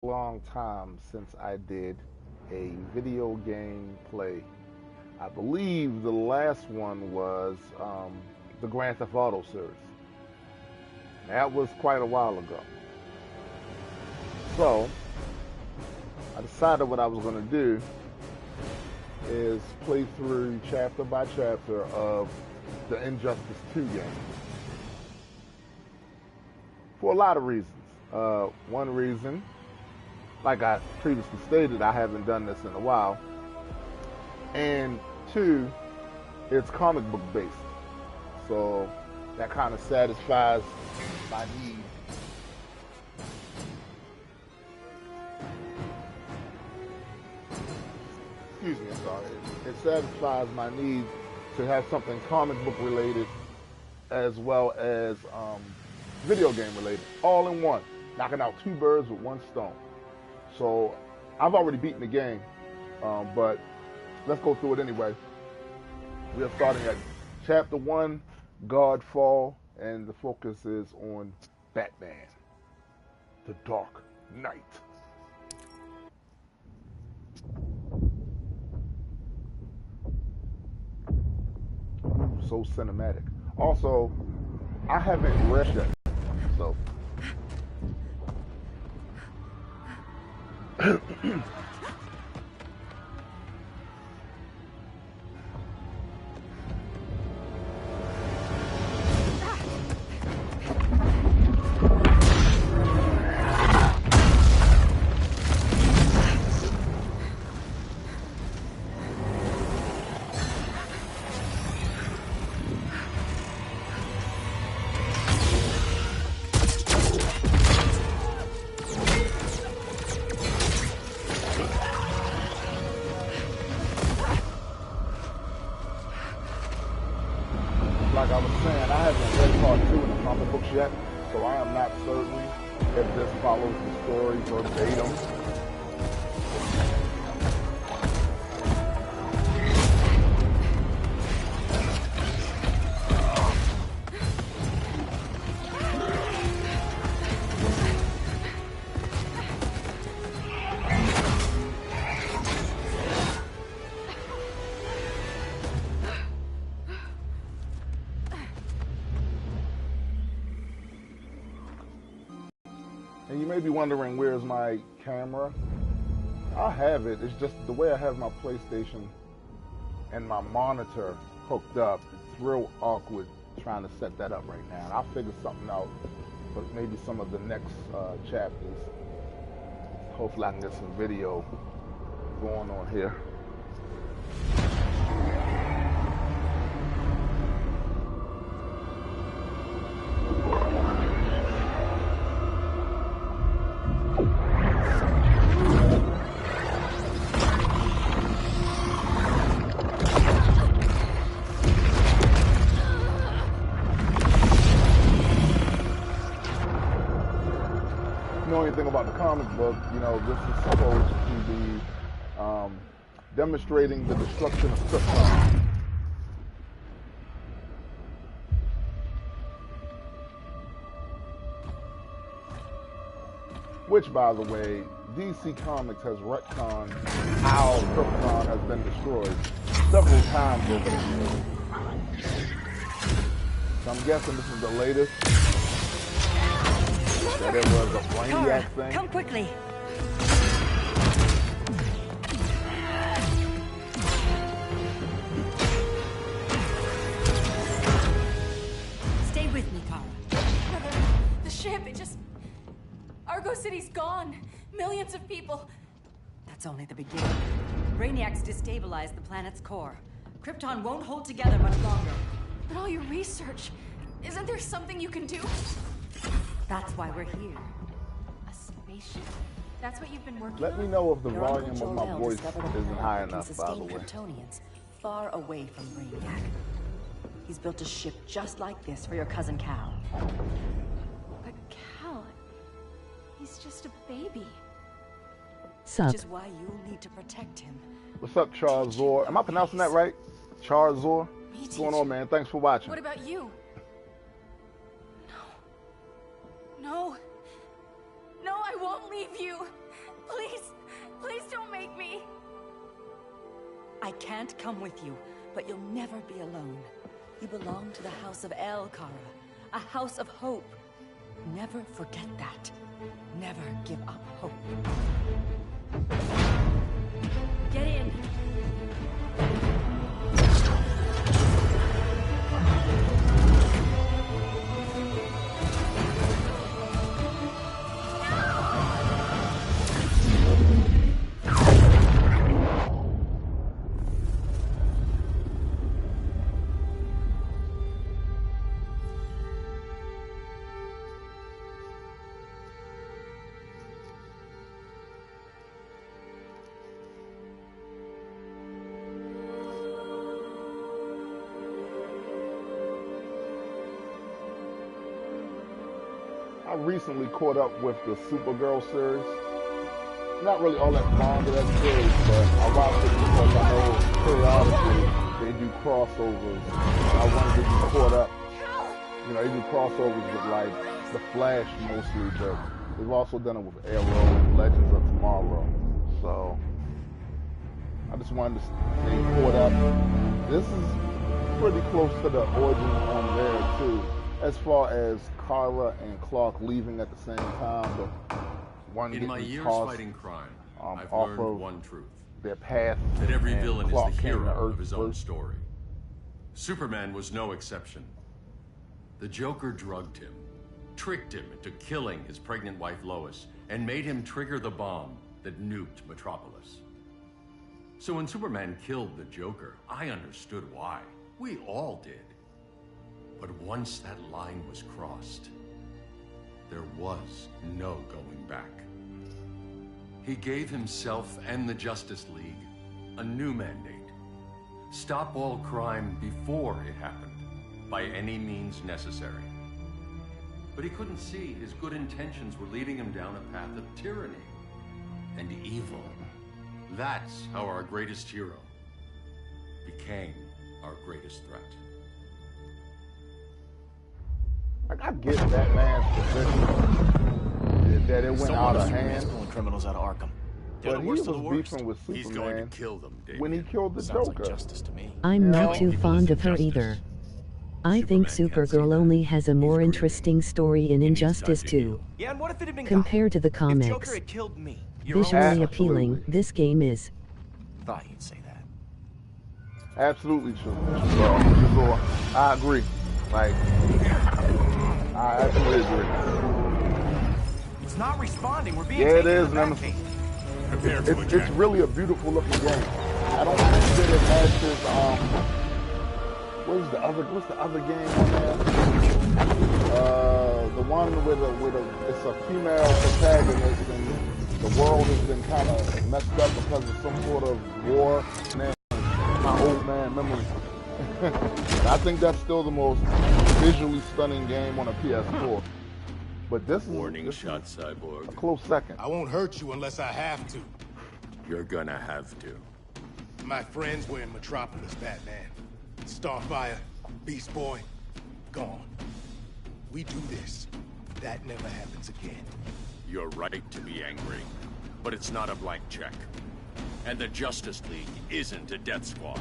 long time since I did a video game play. I believe the last one was the Grand Theft Auto series. That was quite a while ago. So I decided what I was going to do is play through chapter by chapter of the Injustice 2 game. For a lot of reasons. One reason, like I previously stated, I haven't done this in a while. And two, it's comic book based. So that kind of satisfies my need. Excuse me, I'm sorry. It satisfies my need to have something comic book related as well as video game related, all in one, knocking out two birds with one stone. So I've already beaten the game, but let's go through it anyway. We are starting at chapter 1, Godfall, and the focus is on Batman, the Dark Knight. Ooh, so cinematic. Also, I haven't read yet, so. Like I was saying, I haven't read part 2 in the comic books yet, so I am not certain if this follows the story verbatim. And you may be wondering, where's my camera? I have it. It's just the way I have my PlayStation and my monitor hooked up. It's real awkward trying to set that up right now. I'll figure something out for maybe some of the next chapters. Hopefully I can get some video going on here. Know anything about the comic book, you know, this is supposed to be demonstrating the destruction of Krypton. Which, by the way, DC Comics has retconned how Krypton has been destroyed several times over the years. So I'm guessing this is the latest. That it was a brainiac thing. Come quickly. Stay with me, Kara. Brother, the ship, it just... Argo City's gone. Millions of people. That's only the beginning. Brainiacs destabilized the planet's core. Krypton won't hold together much longer. But all your research, isn't there something you can do? That's why we're here. A spaceship. That's what you've been working Let on? me know if the Your volume Uncle of my Jor-El voice discovered a isn't planet high that can enough, by the sustain way. Kryptonians far away from Brainiac. He's built a ship just like this for your cousin Cal. But Cal, he's just a baby. Which is why you'll need to protect him. What's up, Charzor? Am I pronouncing that right? Charzor? What's going on, man? Thanks for watching. What about you? No. No. No, I won't leave you. I can't come with you, but you'll never be alone. You belong to the House of El, Kara. A house of hope. Never forget that. Never give up hope. Get in! I recently caught up with the Supergirl series. Not really all that fond of that series, but I watched it because I know periodically they do crossovers. I wanted to be caught up. You know, they do crossovers with like The Flash mostly, but they've also done it with Arrow, Legends of Tomorrow. So I just wanted to stay caught up. This is pretty close to the origin on there too. As far as Kara and Clark leaving at the same time, but one in my years tossed, fighting crime, I've off learned of one truth: their path, that every and villain Clark is the came to hero Earth of his own first. story. Superman was no exception. The Joker drugged him, tricked him into killing his pregnant wife Lois, and made him trigger the bomb that nuked Metropolis. So when Superman killed the Joker, I understood why. We all did. But once that line was crossed, there was no going back. He gave himself and the Justice League a new mandate. Stop all crime before it happened, by any means necessary. But he couldn't see his good intentions were leading him down a path of tyranny and evil. That's how our greatest hero became our greatest threat. Like, I get that man's position, that it went out of hand. Pulling criminals out of Arkham. But he was beefing with He's going Superman to kill them, David. when he killed the Sounds Joker. like justice to me. I'm Yeah. not too fond of her either. I think Superman can't see Supergirl that. only has a more He's interesting story in He needs Injustice time to 2. heal. Yeah, and what if it had been Compared to the If Joker comics. had killed me, your own Visually son? appealing, Absolutely. this game is. Thought you'd say that. Absolutely true. So I agree. Like, I absolutely agree. It's not responding. We're being Yeah, it taken is, to the man. Batcave. Prepare for It's attack. really a beautiful looking game. I don't think that it matches, what's the other game on there? The one with it's a female protagonist and the world has been kind of messed up because of some sort of war. Man, my old man memory. And I think that's still the most visually stunning game on a PS4. But this Warning is shot, Cyborg. a close second. I won't hurt you unless I have to. You're gonna have to. My friends were in Metropolis, Batman. Starfire, Beast Boy, gone. We do this. That never happens again. You're right to be angry, but it's not a blank check. And the Justice League isn't a death squad.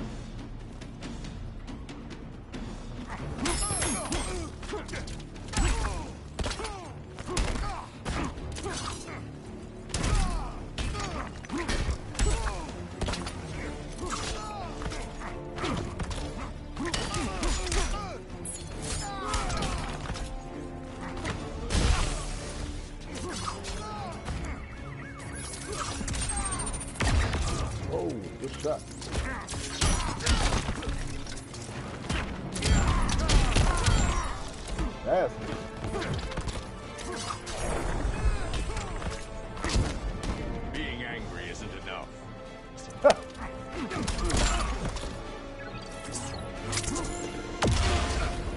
Oh, good shot. That's Being angry isn't enough.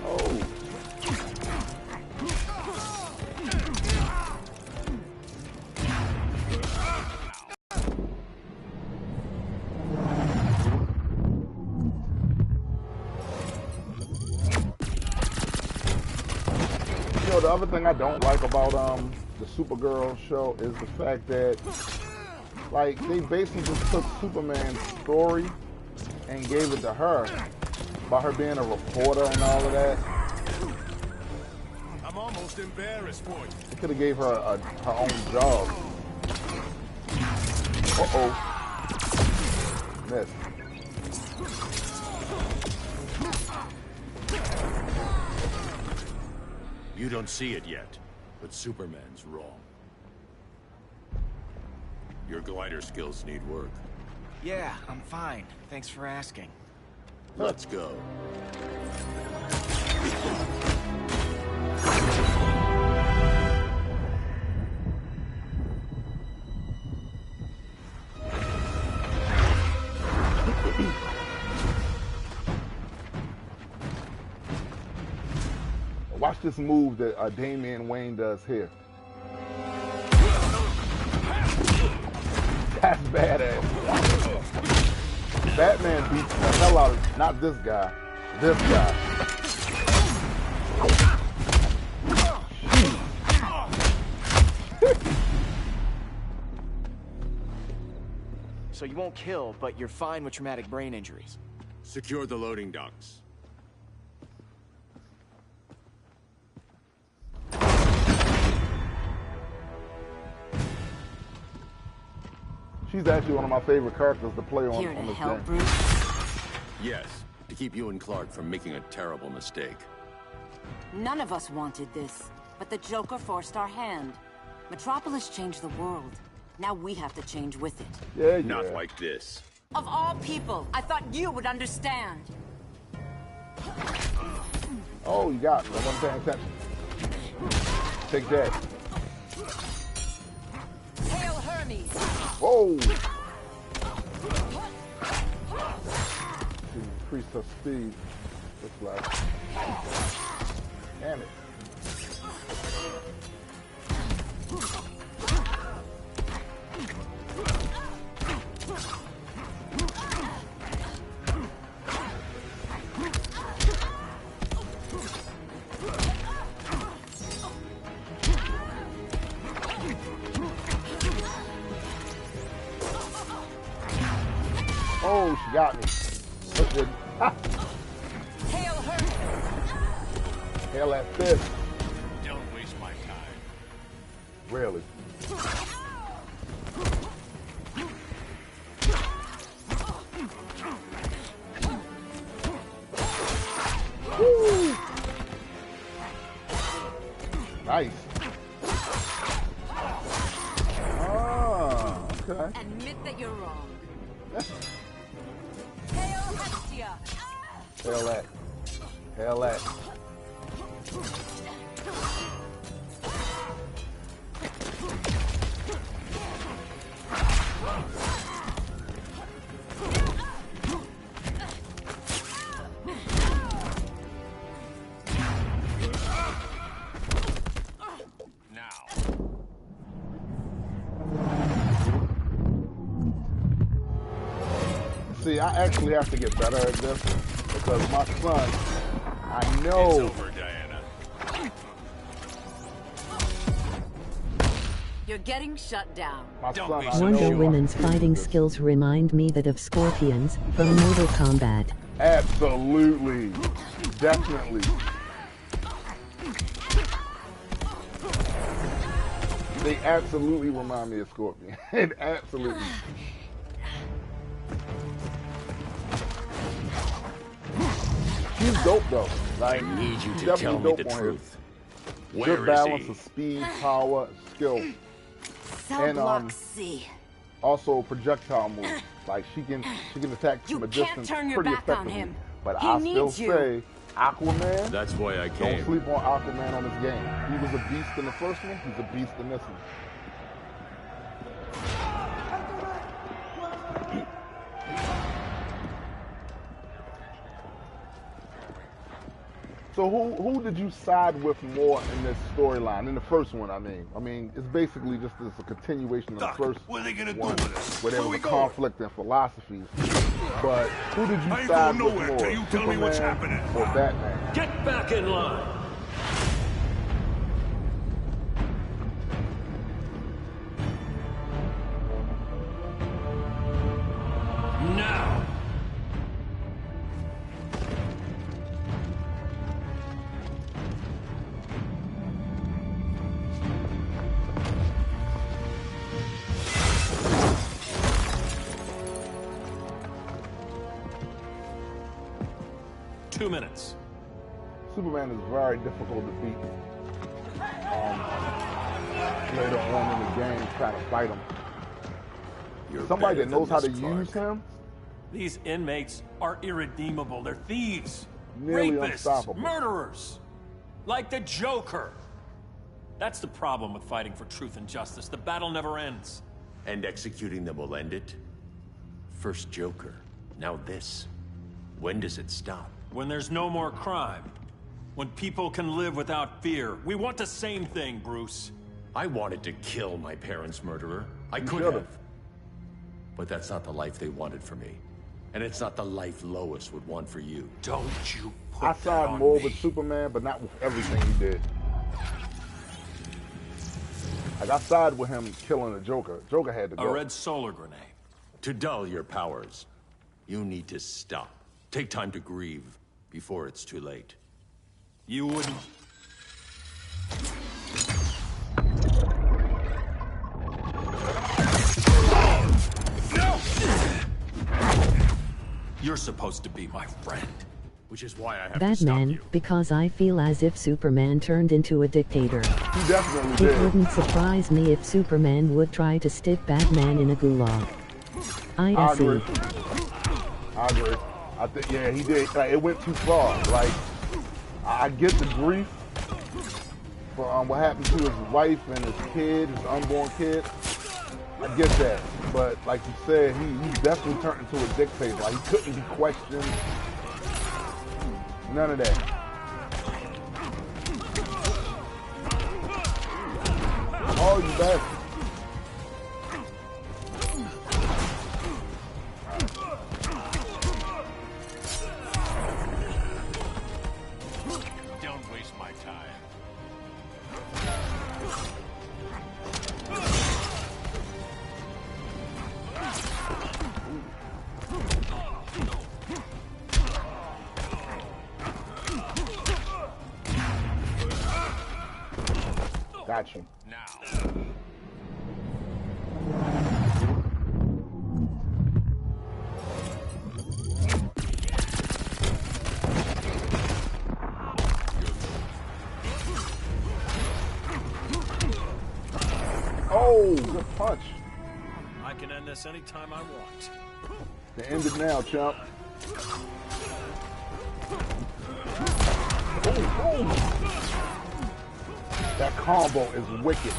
oh. You know, the other thing I don't like about the Supergirl show is the fact that, like, they basically just took Superman's story and gave it to her, about her being a reporter and all of that. I'm almost embarrassed for you. He could have gave her her own job. Uh-oh. Missed. You don't see it yet, but Superman's wrong. Your glider skills need work. Yeah, I'm fine. Thanks for asking. Let's go. Watch this move that Damian Wayne does here. That's badass. Batman beats the hell out of, not this guy, this guy. So you won't kill, but you're fine with traumatic brain injuries. Secure the loading docks. She's actually one of my favorite characters to play on, Here to this help, game. Bruce? Yes, to keep you and Clark from making a terrible mistake. None of us wanted this, but the Joker forced our hand. Metropolis changed the world. Now we have to change with it. Yeah, yeah. Not like this. Of all people, I thought you would understand. Oh, you got me. I wasn't paying attention. Take that. Hail Hermes! Whoa! She increased her speed. Looks like. Damn it. Oh, she got me. That's good. Ha! Hail Hermes! Hell that fist. Don't waste my time. Really. Woo! Nice. Ah, okay. Admit that you're wrong. Hail Hestia! Hell that. Hell that. See, I actually have to get better at this because my son, I know. It's over, Diana. You're getting shut down. My Don't son, be I so know Wonder sure. Woman's I can fighting do this. skills remind me that of Scorpions from Mortal Kombat. Absolutely. Definitely. They absolutely remind me of Scorpion. It absolutely. She's dope though. Like, I need you she's to definitely tell me dope the on here. truth. Good Where is balance he? of speed, power, skill. Cell And, Block C. Also projectile moves. Like she can attack You from a can't distance turn your pretty back on effectively. him. But He I still needs you. say Aquaman. That's why I Don't came. sleep on Aquaman on this game. He was a beast in the first one. He's a beast in this one. So who did you side with more in this storyline? In the first one, I mean, it's basically just as a continuation of the Doc, first what are they gonna do one, with us? where there Where was we a going? conflict in philosophies. But who did you I ain't side going with nowhere more, till you tell me what's Superman happening. or Batman? Get back in line! Now! 2 minutes. Superman is very difficult to beat. Later on in the game, trying to fight him. Somebody that knows how to use him. These inmates are irredeemable. They're thieves, Nearly rapists, unstoppable. murderers. Like the Joker. That's the problem with fighting for truth and justice. The battle never ends. And executing them will end it? First Joker, now this. When does it stop? When there's no more crime. When people can live without fear. We want the same thing, Bruce. I wanted to kill my parents' murderer. I could should've. have. But that's not the life they wanted for me. And it's not the life Lois would want for you. Don't you put I that side on more me. with Superman, but not with everything he did. Like, I side with him killing the Joker. Joker had to go. A red solar grenade. To dull your powers, you need to stop. Take time to grieve before it's too late. You wouldn't... You're supposed to be my friend. Which is why I have to stop Batman, you. because I feel as if Superman turned into a dictator. He definitely It did. wouldn't surprise me if Superman would try to stick Batman in a gulag. I I agree. see. I agree. I think, yeah, he did. Like, it went too far. Like, I get the grief for what happened to his wife and his kid, his unborn kid. I get that. But like you said, he definitely turned into a dictator. Like, he couldn't be questioned. None of that. Oh, you bastard. Don't waste my time. Got you. Now. Oh, good punch. I can end this anytime I want. To end it now, chump. Oh. That combo is wicked.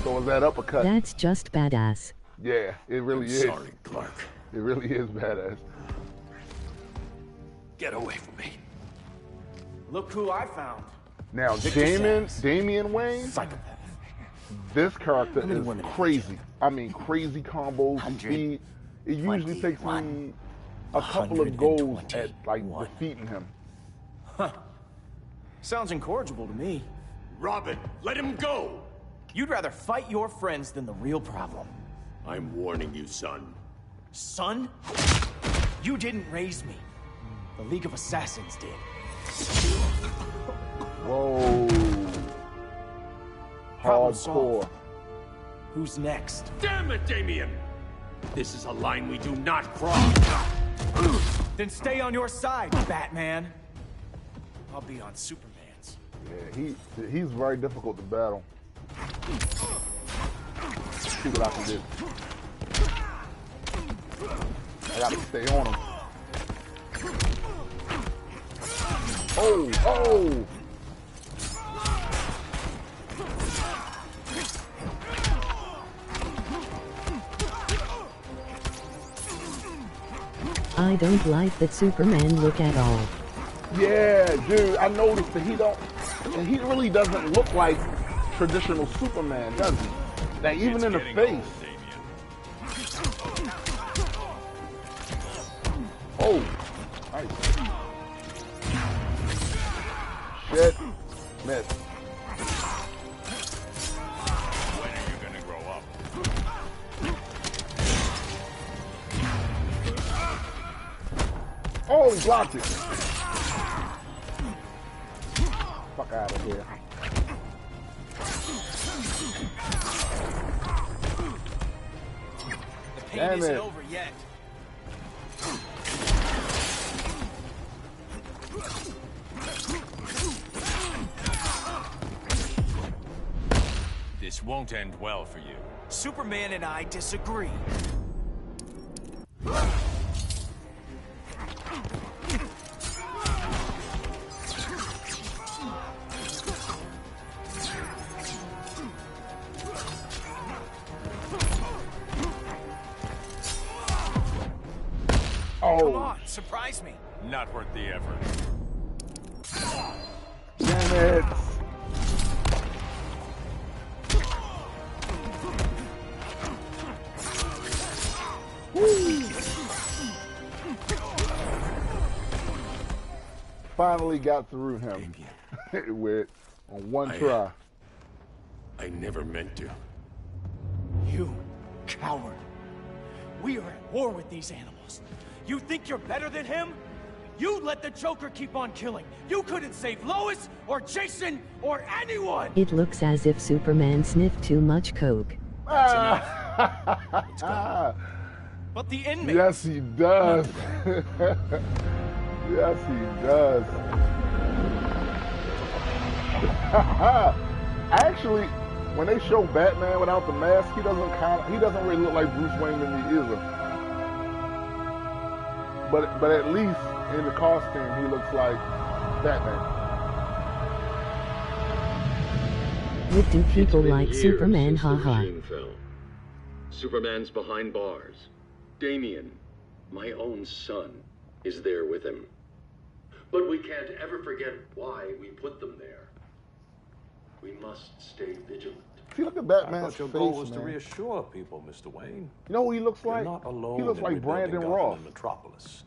So is that uppercut? That's just badass. Yeah, it really is. Sorry, Clark. It really is badass. Get away from me. Look who I found. Now, Damian Wayne, Psychopath. this character many is women have crazy. I mean, crazy combos, 100, speed. It usually takes 21, me a couple of goals at like 121. defeating him. Sounds incorrigible to me. Robin, let him go! You'd rather fight your friends than the real problem. I'm warning you, son. Son? You didn't raise me. The League of Assassins did. Whoa. Problem Hardcore. solved. Who's next? Damn it, Damien! This is a line we do not cross. Then stay on your side, Batman. I'll be on Superman's. Yeah, he's very difficult to battle. See what I can do. I gotta stay on him. Oh, oh! I don't like that Superman look at all. Yeah, dude, I noticed that he really doesn't look like traditional Superman, does he? Like, even in the face. Oh, nice. Shit, miss. When are you gonna grow up? Oh, he blocked it. Fuck out of here. The pain Damn isn't it. over yet. This won't end well for you. Superman and I disagree. Come on, surprise me. Not worth the effort. Damn it. Woo. Finally got through him with on one try. I never meant to. You coward. We are at war with these animals. You think you're better than him? You let the Joker keep on killing. You couldn't save Lois, or Jason, or anyone! It looks as if Superman sniffed too much coke. That's enough. Let's go. But the inmates... Yes, he does. Yes, he does. Actually, when they show Batman without the mask, he doesn't really look like Bruce Wayne to me either. But at least in the costume, he looks like Batman. What do people like Superman, haha? Superman's behind bars. Damian, my own son, is there with him. But we can't ever forget why we put them there. We must stay vigilant. See, look at Batman's your face, goal was man. to reassure people, Mr. Wayne. You know who he looks like? You're not alone. He looks like Brandon Ross. Metropolis.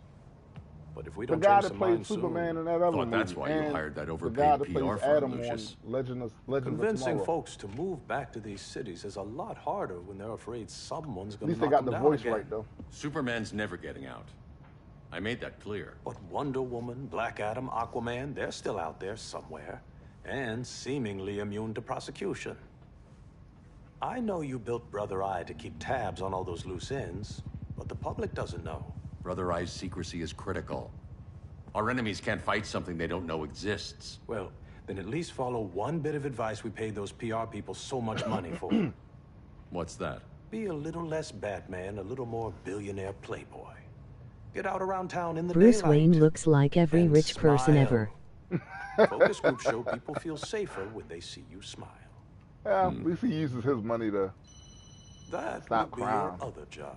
But if we The don't guy change that some played minds Superman soon, in that other Thought movie. that's why you and hired that the overpaid guy that PR plays firm, Adam Lucius. on Legend of convincing Tomorrow. folks to move back to these cities is a lot harder when they're afraid someone's At going least to they knock got them the down voice again. right, though. Superman's never getting out. I made that clear. But Wonder Woman, Black Adam, Aquaman, they're still out there somewhere, and seemingly immune to prosecution. I know you built Brother Eye to keep tabs on all those loose ends, but the public doesn't know. Brother Eye's secrecy is critical. Our enemies can't fight something they don't know exists. Well, then at least follow one bit of advice we paid those PR people so much money for. What's that? Be a little less Batman, a little more billionaire playboy. Get out around town in the Bruce daylight. Wayne looks like every And rich person smile. ever. Focus groups show people feel safer when they see you smile. Yeah, at least he uses his money to That stop would be crime. your other job.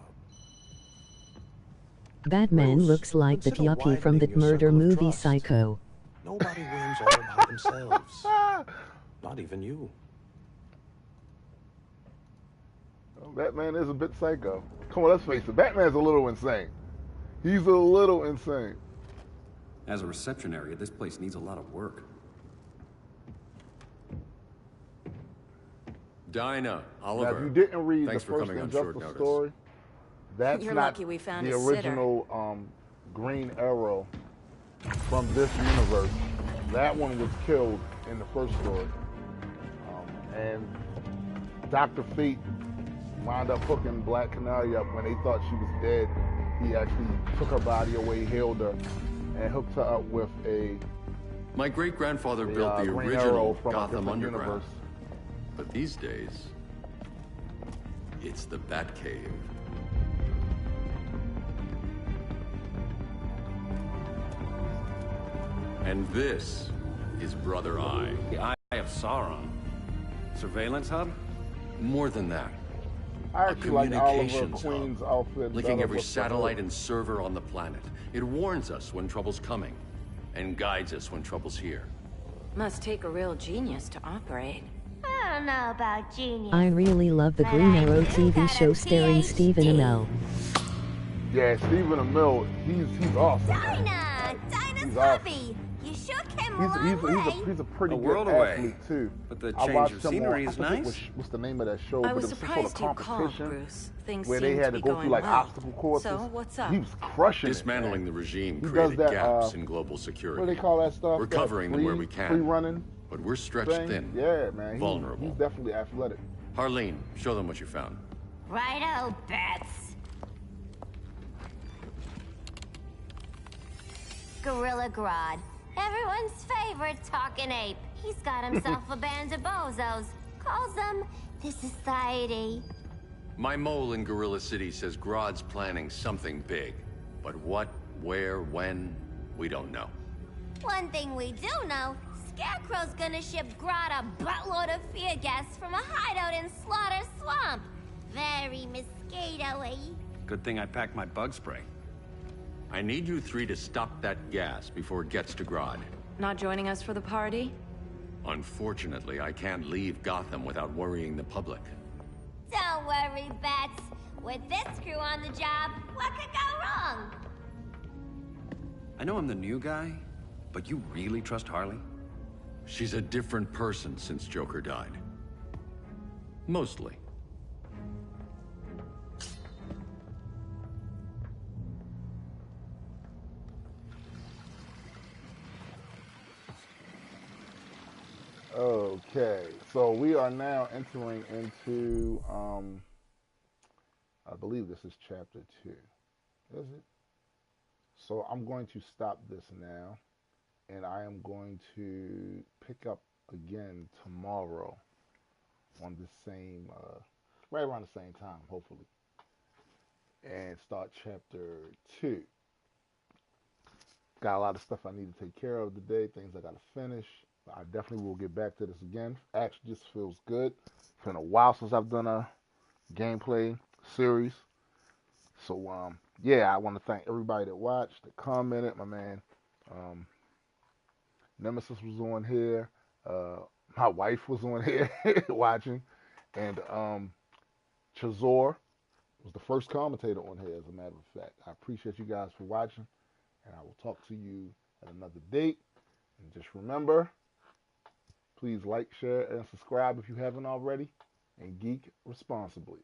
Batman Bruce, looks like the consider yuppie from that widening your murder circle of movie trust. Psycho. Nobody wins all by themselves. Not even you. Batman is a bit psycho. Come on, let's face it. Batman's a little insane. He's a little insane. As a reception area, this place needs a lot of work. Dinah, Now, Oliver. if you didn't read Thanks the for first coming on short Injustice notice. story, that's You're not lucky we found the a sitter. original Green Arrow from this universe. That one was killed in the first story. And Dr. Fate wound up hooking Black Canary up when they thought she was dead. He actually took her body away, healed her, and hooked her up with a My great-grandfather built the Green original Arrow from a Gotham different Underground. universe. But these days, it's the Batcave. And this is Brother Eye. The Eye of Sauron. Surveillance hub? More than that. I A actually like Oliver communications Queen's hub, outfit. linking better every with the satellite hood. and server on the planet. It warns us when trouble's coming, and guides us when trouble's here. Must take a real genius to operate. I don't know about genius. I really love the Green Arrow TV show starring Stephen Amell. Yeah, Stephen Amell, he's awesome. man. Dinah's He's puppy. You shook him He's a pretty A good world away. athlete too. But the I change watched of him scenery on, is I forget nice. what's the name of that show, I but was it was some sort of surprised you called, competition Bruce. Things where seem they to had to be go going through like well. obstacle courses. So, what's up? He was crushing Dismantling it, the regime He does created that, gaps in global security. What do they call that stuff? We're That covering them where we free can. running But we're stretched thing? thin. Yeah, man. Vulnerable. He's definitely athletic. Harleen, show them what you found. Righto, Bats. Gorilla Grodd. Everyone's favorite talking ape. He's got himself a band of bozos. Calls them The society. My mole in Gorilla City says Grodd's planning something big. But what, where, when, we don't know. One thing we do know, Scarecrow's gonna ship Grodd a buttload of fear gas from a hideout in Slaughter Swamp. Very mosquito-y. Good thing I packed my bug spray. I need you three to stop that gas before it gets to Grodd. Not joining us for the party? Unfortunately, I can't leave Gotham without worrying the public. Don't worry, Bats. With this crew on the job, what could go wrong? I know I'm the new guy, but you really trust Harley? She's a different person since Joker died. Mostly. Okay, so we are now entering into, I believe this is chapter 2. Is it? So I'm going to stop this now, and I am going to pick up again tomorrow on the same, right around the same time, hopefully, and start chapter 2. Got a lot of stuff I need to take care of today, things I got to finish. I definitely will get back to this again. Actually, just feels good. It's been a while since I've done a gameplay series. So, yeah, I want to thank everybody that watched, that commented. My man, Nemesis was on here. My wife was on here watching. And Chazor was the first commentator on here, as a matter of fact. I appreciate you guys for watching. And I will talk to you at another date. And just remember, please like, share, and subscribe if you haven't already. And geek responsibly.